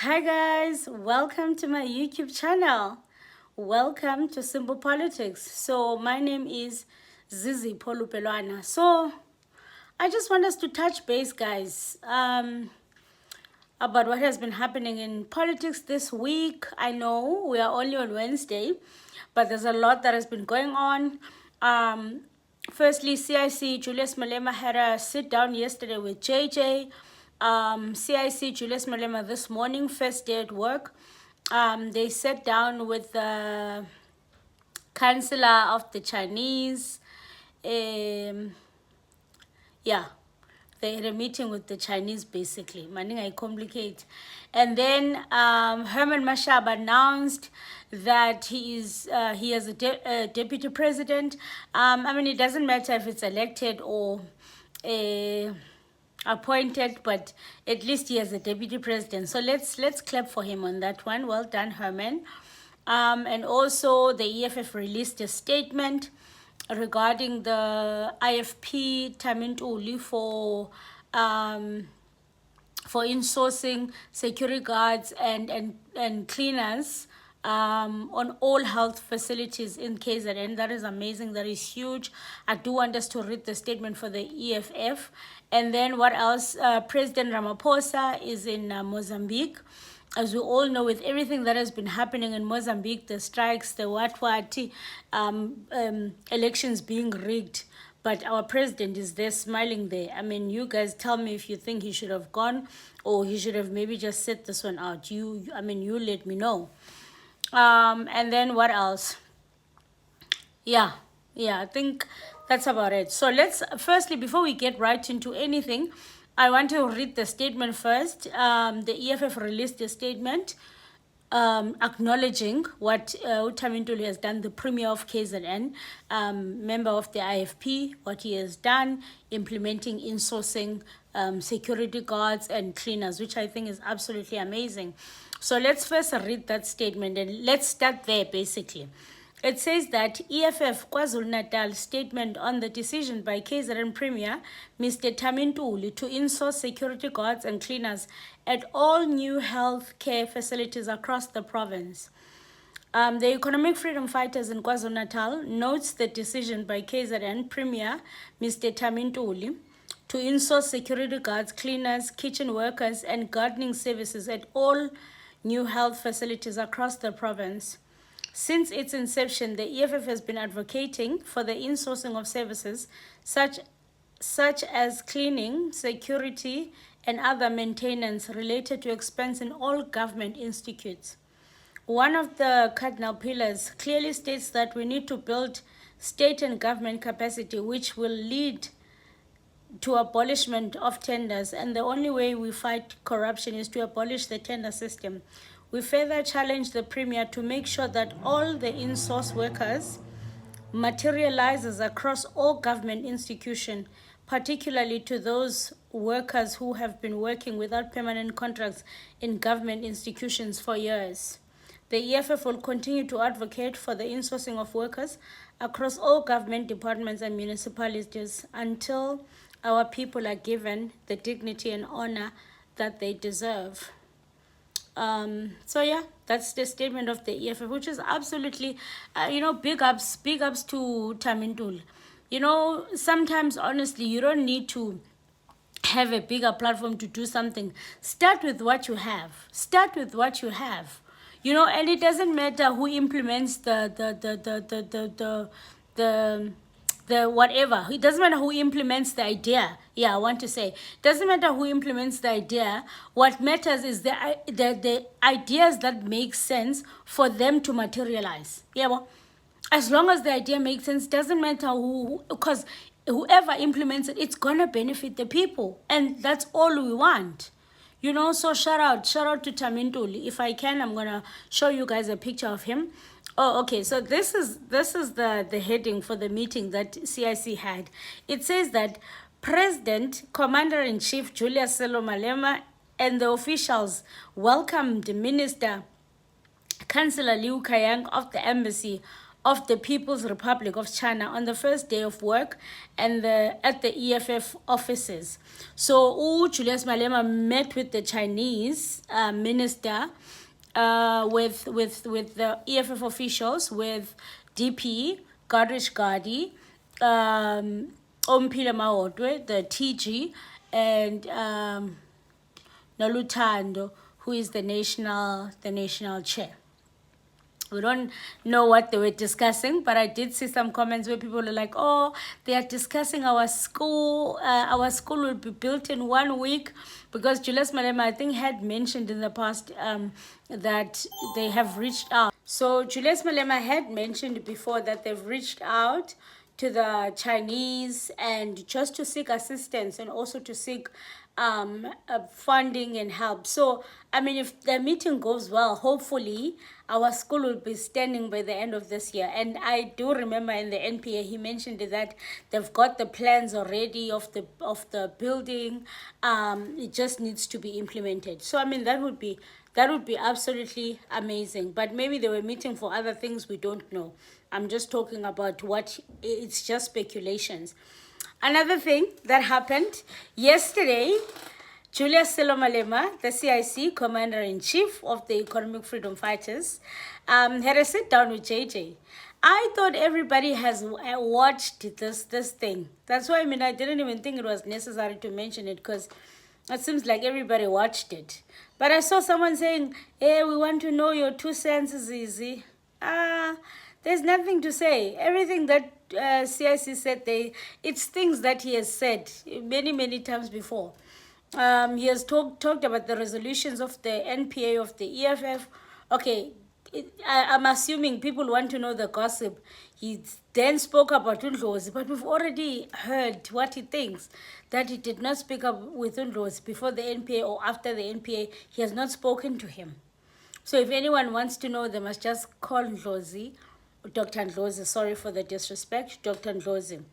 Hi guys, welcome to my YouTube channel. Welcome to Simple Politics. So my name is Zizi Polupelwana. So I just want us to touch base, guys, about what has been happening in politics this week. I know we are only on Wednesday, but there's a lot that has been going on. Firstly, CIC Julius Malema had a sit down yesterday with JJ. CIC Julius Malema this morning, first day at work. They sat down with the Chancellor of the Chinese. Yeah, they had a meeting with the Chinese basically. Manning I complicate. And then Herman Mashab announced that he is a deputy president. I mean, it doesn't matter if it's elected or appointed, but at least he is a deputy president. So let's clap for him on that one. Well done, Herman. And also the EFF released a statement regarding the IFP Thami Ntuli for insourcing security guards and cleaners on all health facilities in KZN. That is amazing. That is huge. I do want us to read the statement for the EFF. And then what else? President Ramaphosa is in Mozambique. As we all know, with everything that has been happening in Mozambique, the strikes, the elections being rigged, but our president is there smiling there. I mean, you guys tell me if you think he should have gone or he should have maybe just set this one out. You let me know. And then what else? Yeah, I think that's about it. So let's firstly, before we get right into anything, I want to read the statement first. The EFF released a statement acknowledging what Thami Ntuli has done, the Premier of KZN, member of the IFP, what he has done, implementing insourcing security guards and cleaners, which I think is absolutely amazing. So let's first read that statement and let's start there basically. It says that EFF KwaZulu-Natal statement on the decision by KZN Premier Mr. Thami Ntuli to insource security guards and cleaners at all new health care facilities across the province. The Economic Freedom Fighters in KwaZulu-Natal notes the decision by KZN Premier Mr. Thami Ntuli to insource security guards, cleaners, kitchen workers, and gardening services at all new health facilities across the province. Since its inception, the EFF has been advocating for the insourcing of services such as cleaning, security, and other maintenance related to expense in all government institutes. One of the cardinal pillars clearly states that we need to build state and government capacity, which will lead to abolishment of tenders, and the only way we fight corruption is to abolish the tender system. We further challenge the Premier to make sure that all the in-source workers materializes across all government institutions, particularly to those workers who have been working without permanent contracts in government institutions for years. The EFF will continue to advocate for the insourcing of workers across all government departments and municipalities until our people are given the dignity and honor that they deserve. So yeah, that's the statement of the EFF, which is absolutely, big ups to Thami Ntuli. Sometimes honestly, you don't need to have a bigger platform to do something. Start with what you have. And it doesn't matter who implements the whatever. It doesn't matter who implements the idea. Yeah, I want to say, it doesn't matter who implements the idea. What matters is the ideas that make sense for them to materialize. Yeah, well, as long as the idea makes sense, doesn't matter who, because whoever implements it, it's gonna benefit the people, and that's all we want. So shout out to Thami Ntuli. If I can, I'm gonna show you guys a picture of him. Oh, okay. So this is the heading for the meeting that CIC had. It says that President, Commander-in-Chief Julius Malema and the officials welcomed Minister Chancellor Liu Kayang of the Embassy of the People's Republic of China on the first day of work and at the EFF offices. So Julius Malema met with the Chinese minister, with the EFF officials, with DP, Garish Gadi, Ompila Maotwe, the TG, and Nolutando, who is the national chair. We don't know what they were discussing, but I did see some comments where people are like, oh, they are discussing our school. Our school will be built in 1 week, because Julius Malema, I think, had mentioned in the past that they have reached out. So Julius Malema had mentioned before that they've reached out to the Chinese and just to seek assistance and also to seek funding and help. So, I mean, if the meeting goes well, hopefully our school will be standing by the end of this year. And I do remember in the NPA, he mentioned that they've got the plans already of the building. It just needs to be implemented. So, I mean, that would be absolutely amazing. But maybe they were meeting for other things we don't know. I'm just talking about it's just speculations. Another thing that happened yesterday, Julius Malema, the CIC Commander-in-Chief of the Economic Freedom Fighters, had a sit-down with JJ. I thought everybody has watched this thing. That's why, I mean, I didn't even think it was necessary to mention it, because it seems like everybody watched it. But I saw someone saying, hey, we want to know your 2 cents, Zizi. There's nothing to say. Everything that CIC said, it's things that he has said many times before. He has talked about the resolutions of the NPA, of the EFF. Okay, I'm assuming people want to know the gossip. He then spoke about Ndlozi, but we've already heard what he thinks, that he did not speak up with Ndlozi before the NPA or after the NPA. He has not spoken to him. So if anyone wants to know, they must just call Ndlozi, Dr. Ndlozi, sorry for the disrespect, Dr. Ndlozi.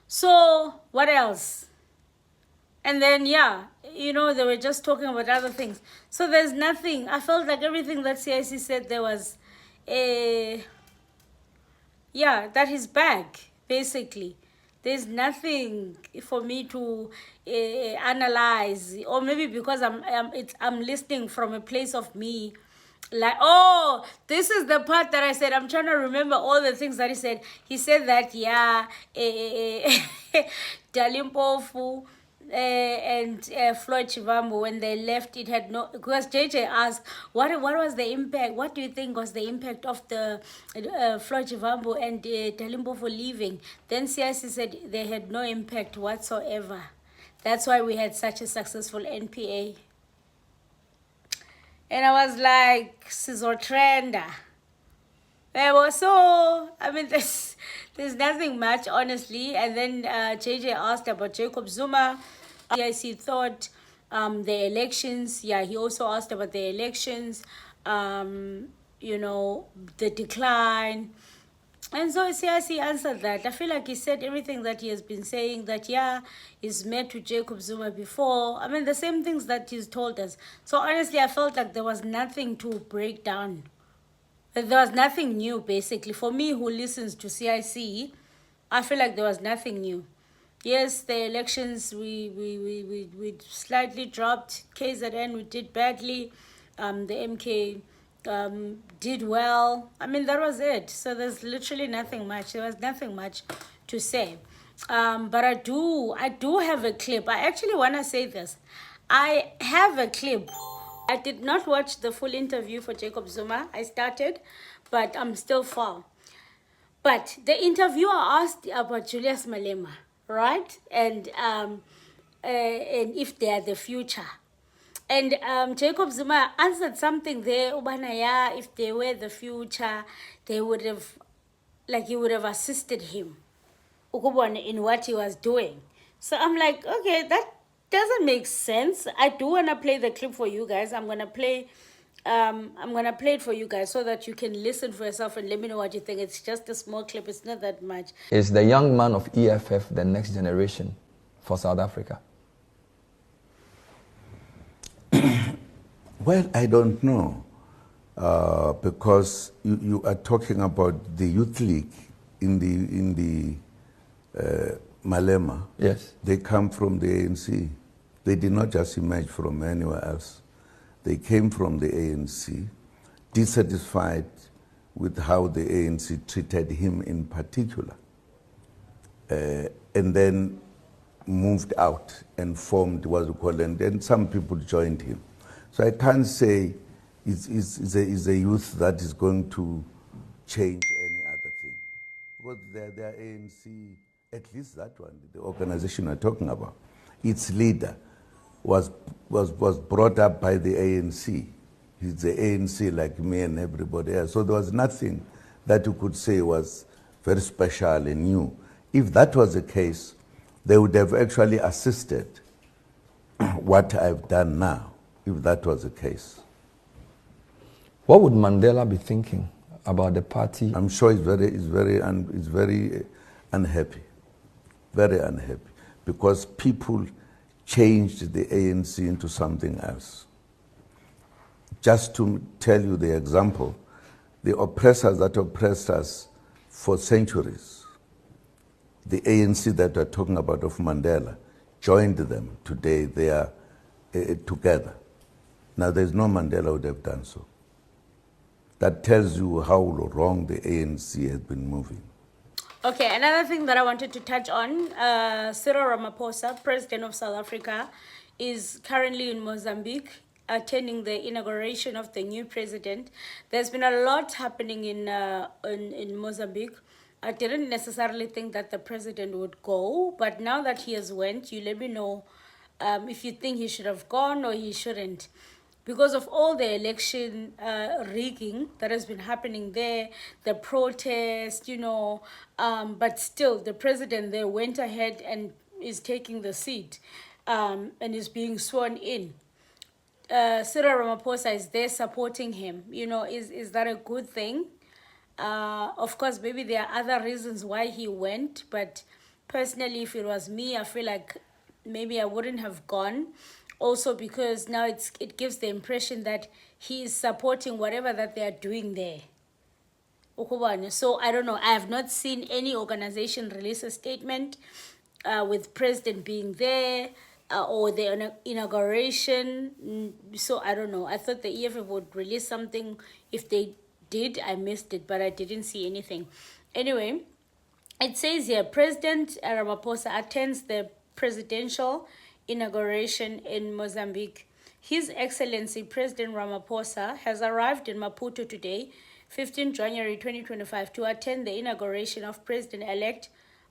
So what else? And then, yeah, you know, they were just talking about other things. So there's nothing. I felt like everything that CIC said, there was that is back, basically. There's nothing for me to analyze, or maybe because I'm listening from a place of me, like, oh, this is the part that I said. I'm trying to remember all the things that he said. He said that, yeah, Dalimpofu and Floyd Chivambu, when they left, it had no, because JJ asked, what was the impact? What do you think was the impact of the Floyd Chivambu and Dalimpofu leaving? Then CIC said they had no impact whatsoever. That's why we had such a successful NPA. And I was like, Sizotrenda. So, I mean, there's nothing much, honestly. And then JJ asked about Jacob Zuma. CIC thought the elections. Yeah, he also asked about the elections, you know, the decline. And so CIC answered that. I feel like he said everything that he has been saying, that, yeah, he's met with Jacob Zuma before. I mean, the same things that he's told us. So honestly, I felt like there was nothing to break down. There was nothing new, basically. For me, who listens to CIC, I feel like there was nothing new. Yes, the elections, we slightly dropped. KZN, we did badly. The MK did well. I mean, that was it. So there's literally nothing much. There was nothing much to say. But I do have a clip. I actually want to say this. I have a clip. I did not watch the full interview for Jacob Zuma. I started, but I'm still far. But the interviewer asked about Julius Malema, right? And if they are the future. And Jacob Zuma answered something there, Ubanaya, if they were the future, they would have, like, he would have assisted him in what he was doing. So I'm like, okay, that doesn't make sense. I do want to play the clip for you guys. I'm gonna play it for you guys so that you can listen for yourself and let me know what you think. It's just a small clip. It's not that much. Is the young man of EFF the next generation for South Africa? Well, I don't know. because you are talking about the youth league in the Malema. Yes. They come from the ANC. They did not just emerge from anywhere else. They came from the ANC, dissatisfied with how the ANC treated him in particular, and then moved out and formed what we call, and then some people joined him. So I can't say it's a youth that is going to change any other thing. Because their ANC, at least that one, the organization we're talking about, its leader was brought up by the ANC. He's the ANC like me and everybody else. So there was nothing that you could say was very special and new. If that was the case, they would have actually assisted what I've done now, if that was the case. What would Mandela be thinking about the party? I'm sure he's very unhappy, very unhappy, because people changed the ANC into something else. Just to tell you the example, the oppressors that oppressed us for centuries, the ANC that we're talking about of Mandela, joined them. Today they are together. Now there's no Mandela would have done so. That tells you how wrong the ANC has been moving. Okay, another thing that I wanted to touch on, Cyril Ramaphosa, President of South Africa, is currently in Mozambique attending the inauguration of the new president. There's been a lot happening in Mozambique. I didn't necessarily think that the president would go, but now that he has went, you let me know if you think he should have gone or he shouldn't. Because of all the election rigging that has been happening there, the protest, but still the president there went ahead and is taking the seat and is being sworn in. Cyril Ramaphosa is there supporting him. Is that a good thing? Of course, maybe there are other reasons why he went, but personally, if it was me, I feel like maybe I wouldn't have gone. Also, because now it gives the impression that he is supporting whatever that they are doing there. So I don't know. I have not seen any organization release a statement with president being there or the inauguration. So I don't know. I thought the EFF would release something. If they did, I missed it, but I didn't see anything. Anyway, it says here, President Ramaphosa attends the presidential inauguration in Mozambique. His Excellency President Ramaphosa has arrived in Maputo today, 15 January 2025, to attend the inauguration of President-elect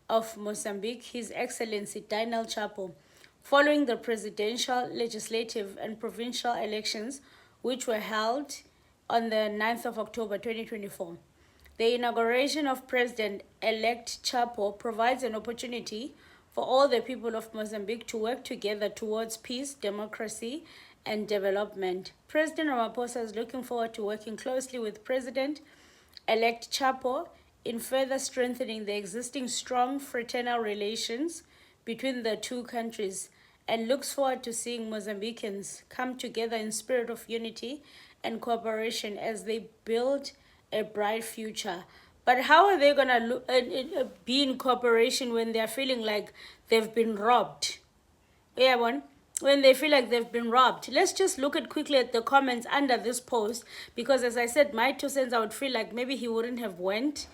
of Mozambique, His Excellency Daniel Chapo, following the presidential, legislative, and provincial elections, which were held on the 9th of October 2024. The inauguration of President-elect Chapo provides an opportunity for all the people of Mozambique to work together towards peace, democracy, and development. President Ramaphosa is looking forward to working closely with President-elect Chapo in further strengthening the existing strong fraternal relations between the two countries, and looks forward to seeing Mozambicans come together in spirit of unity and cooperation as they build a bright future. But how are they going to be in cooperation when they're feeling like they've been robbed? Yeah, when they feel like they've been robbed. Let's just look quickly at the comments under this post, because as I said, my 2 cents, I would feel like maybe he wouldn't have went.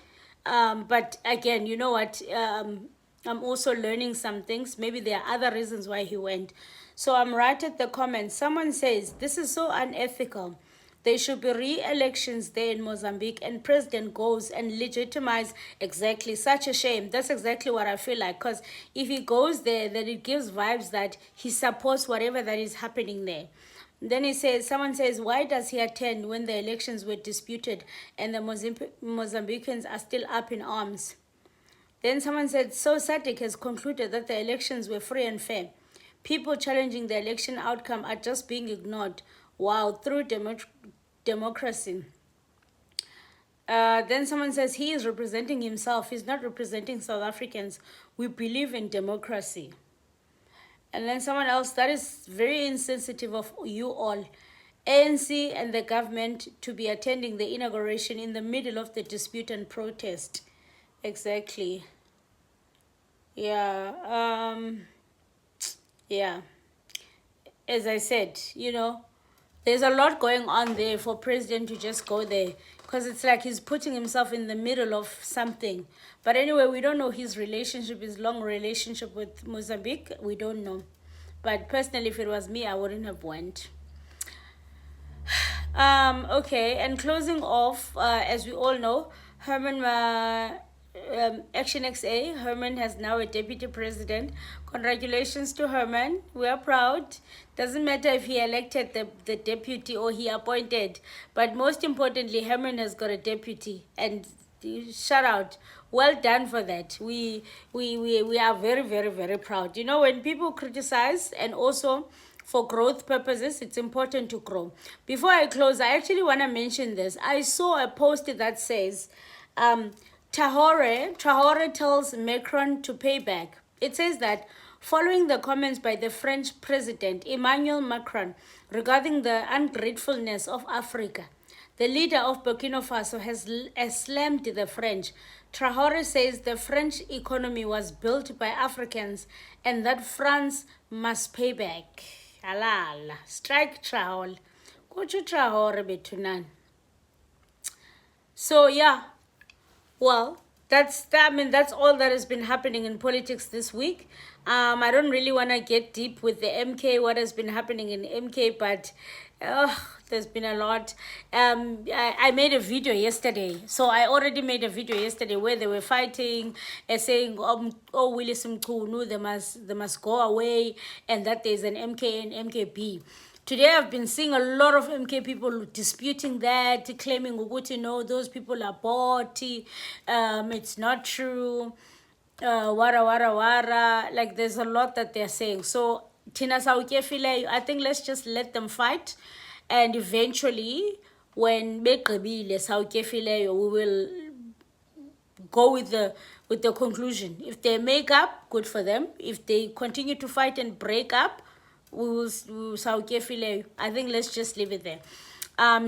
But again, you know what? I'm also learning some things. Maybe there are other reasons why he went. So I'm right at the comments. Someone says, this is so unethical. There should be re-elections there in Mozambique, and president goes and legitimize. Exactly, such a shame. That's exactly what I feel like, because if he goes there, then it gives vibes that he supports whatever that is happening there. Then someone says, why does he attend when the elections were disputed and the Mozambicans are still up in arms? Then someone said, so SADC has concluded that the elections were free and fair. People challenging the election outcome are just being ignored. Wow, through democracy. Then someone says he is representing himself. He's not representing South Africans. We believe in democracy. And then someone else, that is very insensitive of you all. ANC and the government to be attending the inauguration in the middle of the dispute and protest. Exactly. Yeah. Yeah. As I said, there's a lot going on there for president to just go there, because it's like he's putting himself in the middle of something. But anyway, we don't know his relationship, his long relationship with Mozambique. We don't know. But personally, if it was me, I wouldn't have went. Okay, and closing off, as we all know, ActionSA, Herman has now a deputy president. Congratulations to Herman. We are proud. Doesn't matter if he elected the deputy or he appointed, but most importantly, Herman has got a deputy, and shout out, well done for that. We are very, very, very proud. When people criticize, and also for growth purposes, it's important to grow. Before I close, I actually want to mention this. I saw a post that says, Traore tells Macron to pay back. It says that following the comments by the French President Emmanuel Macron regarding the ungratefulness of Africa, the leader of Burkina Faso has slammed the French. Traore says the French economy was built by Africans and that France must pay back. Halala. Strike Traore. Kuchu Traore betunan. So yeah. Well, that's all that has been happening in politics this week. I don't really want to get deep with the MK, what has been happening in MK, but there's been a lot. I made a video yesterday. So I already made a video yesterday where they were fighting and saying, oh, Willis Mkunu, they must go away, and that there's an MK and MKB. Today I've been seeing a lot of MK people disputing that, claiming, no, those people are bought, it's not true, wara. Like, there's a lot that they're saying. So, Tina Saukefile, I think let's just let them fight. And eventually, when Bekabile Saukefile, we will go with the conclusion. If they make up, good for them. If they continue to fight and break up, we will I think let's just leave it there.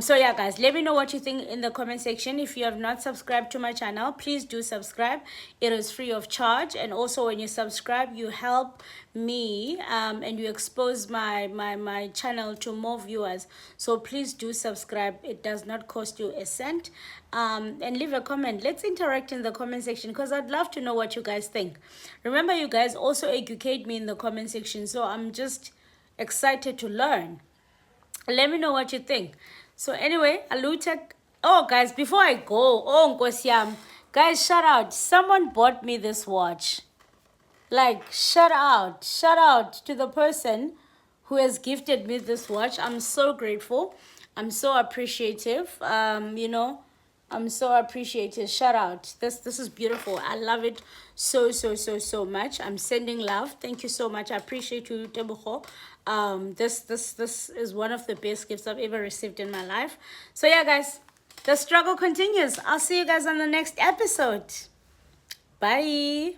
So yeah, guys, let me know what you think in the comment section. If you have not subscribed to my channel, please do subscribe. It is free of charge, and also when you subscribe, you help me and you expose my channel to more viewers. So please do subscribe. It does not cost you a cent. And leave a comment. Let's interact in the comment section, because I'd love to know what you guys think. Remember, you guys also educate me in the comment section, so I'm just excited to learn. Let me know what you think. So anyway, Alutek. Oh, guys, before I go, Nkosiam, guys, shout out. Someone bought me this watch. Like, shout out to the person who has gifted me this watch. I'm so grateful. I'm so appreciative. I'm so appreciative. Shout out. This is beautiful. I love it so much. I'm sending love. Thank you so much. I appreciate you, Tebucho. This is one of the best gifts I've ever received in my life. So yeah, guys, the struggle continues. I'll see you guys on the next episode. Bye.